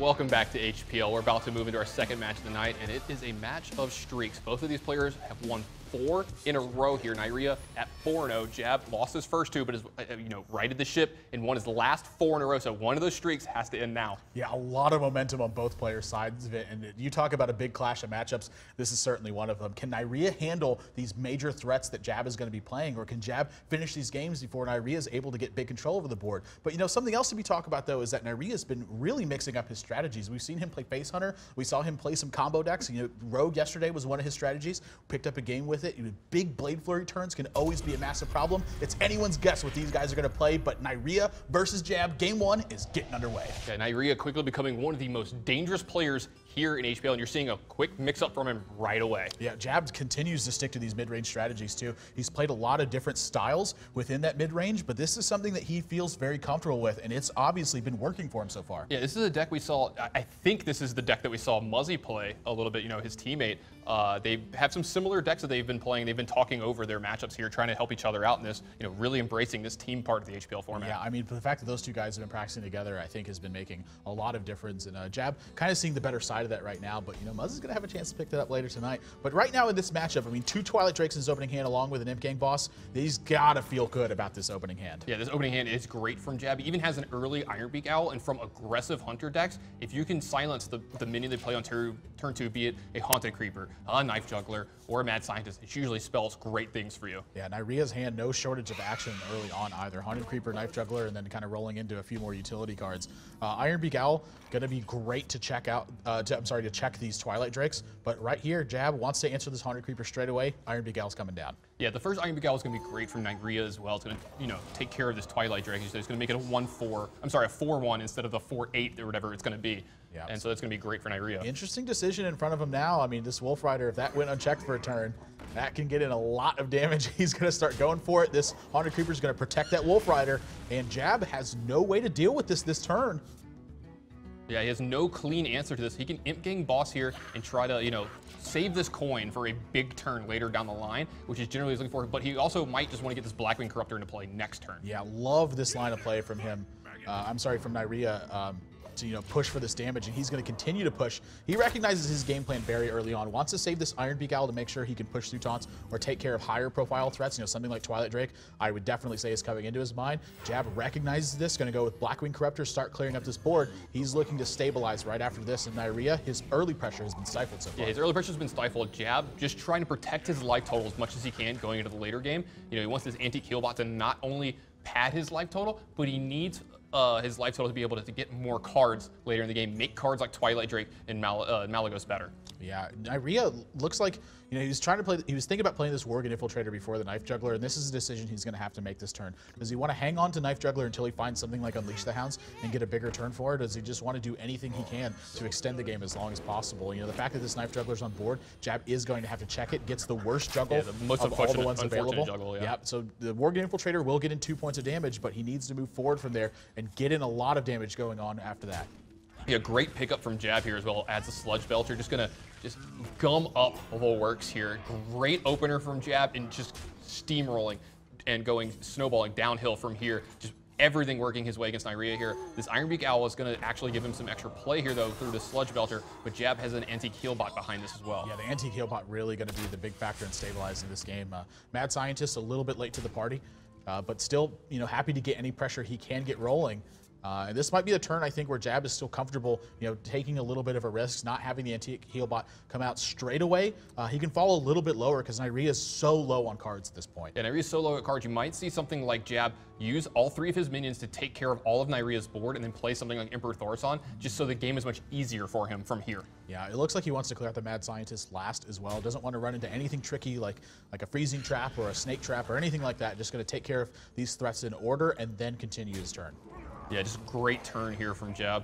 Welcome back to HPL. We're about to move into our second match of the night, and it is a match of streaks. Both of these players have won 4 in a row here. Neirea at 4-0. Jab lost his first 2, but has righted the ship and won his last 4 in a row. So one of those streaks has to end now. Yeah, a lot of momentum on both players' sides of it. And you talk about a big clash of matchups. This is certainly one of them. Can Neirea handle these major threats that Jab is going to be playing, or can Jab finish these games before Neirea is able to get big control over the board? But something else to be talked about though is that Neirea has been really mixing up his strategies. We've seen him play Face Hunter. We saw him play some combo decks. Rogue yesterday was one of his strategies. Picked up a game with it. Big Blade Flurry turns can always be a massive problem. It's anyone's guess what these guys are going to play, but Neirea versus Jab, game 1 is getting underway. Yeah, Neirea quickly becoming one of the most dangerous players here in HPL, and you're seeing a quick mix-up from him right away. Yeah, Jab continues to stick to these mid-range strategies too. He's played a lot of different styles within that mid-range, but this is something that he feels very comfortable with, and it's obviously been working for him so far. Yeah, this is a deck we saw, I think this is the deck that we saw Muzzy play a little bit, his teammate. They have some similar decks that they've been playing. They've been talking over their matchups here, trying to help each other out in this, really embracing this team part of the HPL format. Yeah, I mean, the fact that those two guys have been practicing together, I think has been making a lot of difference. And Jab kind of seeing the better side of that right now, but Muzz is going to have a chance to pick that up later tonight. But right now in this matchup, I mean, 2 Twilight Drakes in his opening hand along with an Imp Gang boss. He's got to feel good about this opening hand. Yeah, this opening hand is great from Jab. He even has an early Ironbeak Owl, and from aggressive Hunter decks, if you can silence the minion they play on turn 2, be it a Haunted Creeper, a Knife Juggler, or a Mad Scientist, it usually spells great things for you. Yeah, Neirea's hand, no shortage of action early on either. Haunted Creeper, Knife Juggler, and then kind of rolling into a few more utility cards. Ironbeak Owl, going to be great to check out, to check these Twilight Drakes, but right here, Jab wants to answer this Haunted Creeper straight away. Ironbeak Owl's coming down. Yeah, the first Ironbeak Owl is going to be great from Neirea as well. It's going to, take care of this Twilight Drake. It's going to make it a 4-1 instead of the 4-8 or whatever it's going to be. Yeah. And so that's going to be great for Neirea. Interesting decision in front of him now. I mean, this Wolf Rider, if that went unchecked for a turn, that can get in a lot of damage. He's going to start going for it. This Haunted Creeper is going to protect that Wolf Rider, and Jab has no way to deal with this turn. Yeah, he has no clean answer to this. He can Imp Gang boss here and try to, save this coin for a big turn later down the line, which is generally what he's looking for, but he also might just want to get this Blackwing Corruptor into play next turn. Yeah, love this line of play from him. From Neirea. To push for this damage, and he's going to continue to push. He recognizes his game plan very early on, wants to save this Ironbeak Owl to make sure he can push through taunts or take care of higher profile threats. Something like Twilight Drake, I would definitely say is coming into his mind. Jab recognizes this, going to go with Blackwing Corruptor, start clearing up this board. He's looking to stabilize right after this, and Neirea, his early pressure has been stifled so far. Yeah, his early pressure has been stifled. Jab just trying to protect his life total as much as he can going into the later game. He wants this anti-kill bot to not only pad his life total, but he needs his life total to be able to get more cards later in the game, make cards like Twilight Drake and Malagos better. Yeah, Neirea looks like he was trying to play. He was thinking about playing this Worgen Infiltrator before the Knife Juggler, and this is a decision he's going to have to make this turn. Does he want to hang on to Knife Juggler until he finds something like Unleash the Hounds and get a bigger turn for it? Or does he just want to do anything he can to extend the game as long as possible? The fact that this Knife Juggler's on board, Jab is going to have to check it. Gets the worst juggle the most of all the ones available. Juggle, yeah. So the Worgen Infiltrator will get in 2 points of damage, but he needs to move forward from there and get in a lot of damage going on after that. Yeah, great pickup from Jab here as well. Adds a Sludge Belcher, just gonna gum up the whole works here. Great opener from Jab and just steamrolling and snowballing downhill from here. Just everything working his way against Neirea here. This Ironbeak Owl is going to actually give him some extra play here though through the Sludge Belcher, but Jab has an anti-kill bot behind this as well. Yeah, the anti-kill bot really going to be the big factor in stabilizing this game. Mad Scientist a little bit late to the party, but still happy to get any pressure he can get rolling. And this might be a turn, I think, where Jab is still comfortable, taking a little bit of a risk, not having the anti-heal bot come out straight away. He can fall a little bit lower because Neirea is so low on cards at this point. Yeah, Neirea is so low at cards. You might see something like Jab use all 3 of his minions to take care of all of Neirea's board and then play something like Emperor Thaurissan, just so the game is much easier for him from here. Yeah, it looks like he wants to clear out the Mad Scientist last as well. Doesn't want to run into anything tricky like a freezing trap or a snake trap or anything like that. Just going to take care of these threats in order and then continue his turn. Yeah, just great turn here from Jab.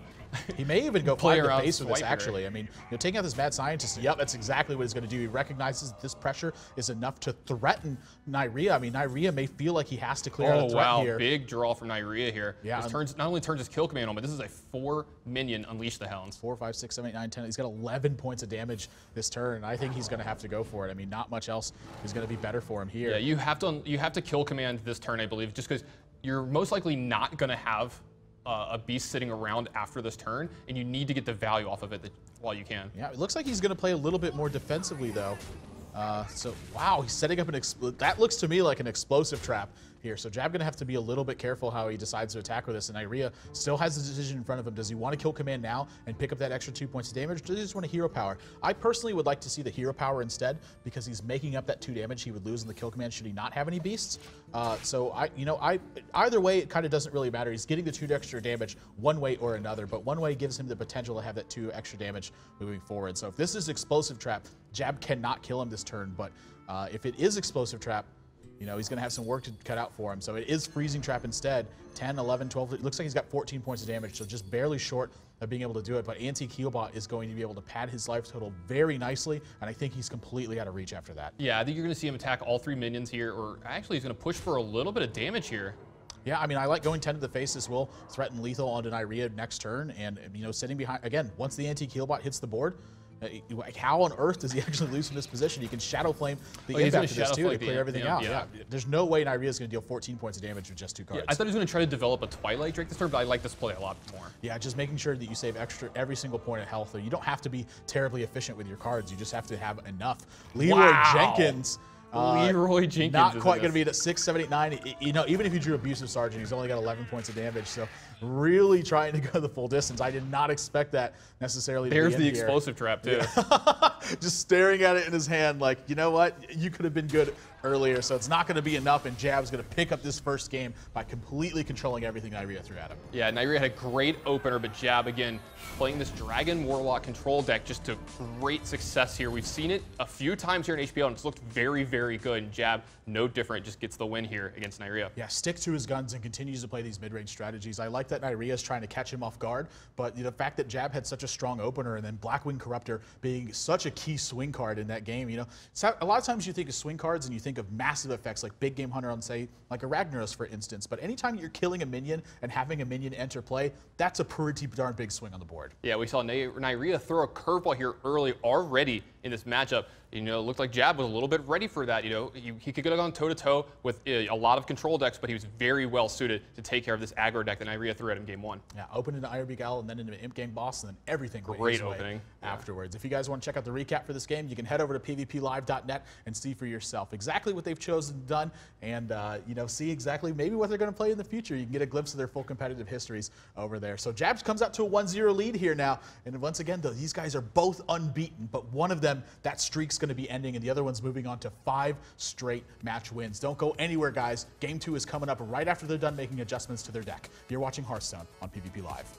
He may even go play around face with this, actually. I mean, taking out this Mad Scientist, yep, that's exactly what he's going to do. He recognizes that this pressure is enough to threaten Neirea. I mean, Neirea may feel like he has to clear out a threat here. Big draw from Neirea here. Yeah. This not only turns his kill command on, but this is a 4-minion Unleash the Hounds. 4, 5, 6, 7, 8, 9, 10. He's got 11 points of damage this turn. I think he's going to have to go for it. I mean, not much else is going to be better for him here. Yeah, you have to kill command this turn, I believe, just because you're most likely not going to have a beast sitting around after this turn, and you need to get the value off of it while you can. Yeah, it looks like he's going to play a little bit more defensively, though. So, wow, he's setting up that looks to me like an explosive trap here. So Jab going to have to be a little bit careful how he decides to attack with this. And Neirea still has the decision in front of him. Does he want to kill command now and pick up that extra 2 points of damage? Or does he just want a hero power? I personally would like to see the hero power instead, because he's making up that 2 damage he would lose in the kill command should he not have any beasts. So either way, it kind of doesn't really matter. He's getting the 2 extra damage one way or another, but one way gives him the potential to have that 2 extra damage moving forward. So if this is explosive trap, Jab cannot kill him this turn, but if it is explosive trap, he's going to have some work to cut out for him. So it is freezing trap instead. 10, 11, 12. It looks like he's got 14 points of damage, so just barely short of being able to do it. But Anti-Keelbot is going to be able to pad his life total very nicely, and I think he's completely out of reach after that. Yeah, I think you're going to see him attack all 3 minions here, or actually he's going to push for a little bit of damage here. Yeah, I mean, I like going 10 to the face. This will threaten lethal onto Neirea next turn, and sitting behind again. Once the Anti-Keelbot hits the board, how on earth does he actually lose from this position? He can Shadow Flame the imp after this too to clear everything out. Yeah. There's no way Neirea is going to deal 14 points of damage with just 2 cards. Yeah, I thought he was going to try to develop a Twilight Drake this turn, but I like this play a lot more. Yeah, just making sure that you save every single point of health. You don't have to be terribly efficient with your cards. You just have to have enough. Leroy Jenkins. Leroy Jenkins. Not quite going to be at 6, 7, 8, 9. Even if you drew Abusive Sergeant, he's only got 11 points of damage. So really trying to go the full distance. I did not expect that necessarily to be in There's the here. explosive trap, too. Just staring at it in his hand like, you know what? You could have been good earlier, so it's not going to be enough, and Jab's going to pick up this first game by completely controlling everything Neirea threw at him. Yeah, Neirea had a great opener, but Jab, again, playing this Dragon Warlock control deck just to great success here. We've seen it a few times here in HPL, and it's looked very, very good, and Jab, no different, just gets the win here against Neirea. Yeah, stick to his guns and continues to play these mid-range strategies. I like that Neirea is trying to catch him off guard, but the fact that Jab had such a strong opener and then Blackwing Corruptor being such a key swing card in that game, a lot of times you think of swing cards and you think of massive effects like Big Game Hunter on, say, like a Ragnaros, for instance, but anytime you're killing a minion and having a minion enter play, that's a pretty darn big swing on the board. Yeah, we saw Neirea throw a curveball here early already in this matchup. It looked like Jab was a little bit ready for that. He could get on toe-to-toe with a lot of control decks, but he was very well suited to take care of this aggro deck that Neirea threw at him game 1. Yeah, open into IRB Gal and then into an Imp Gang Boss, and then everything great opening afterwards. If you guys want to check out the recap for this game, you can head over to pvplive.net and see for yourself exactly what they've chosen done, and see exactly maybe what they're going to play in the future. You can get a glimpse of their full competitive histories over there. So Jabs comes up to a 1-0 lead here now, and once again, though, these guys are both unbeaten, but one of them, that streak's going to be ending, and the other one's moving on to 5 straight match wins. Don't go anywhere, guys. Game 2 is coming up right after they're done making adjustments to their deck. You're watching Hearthstone on PvP Live.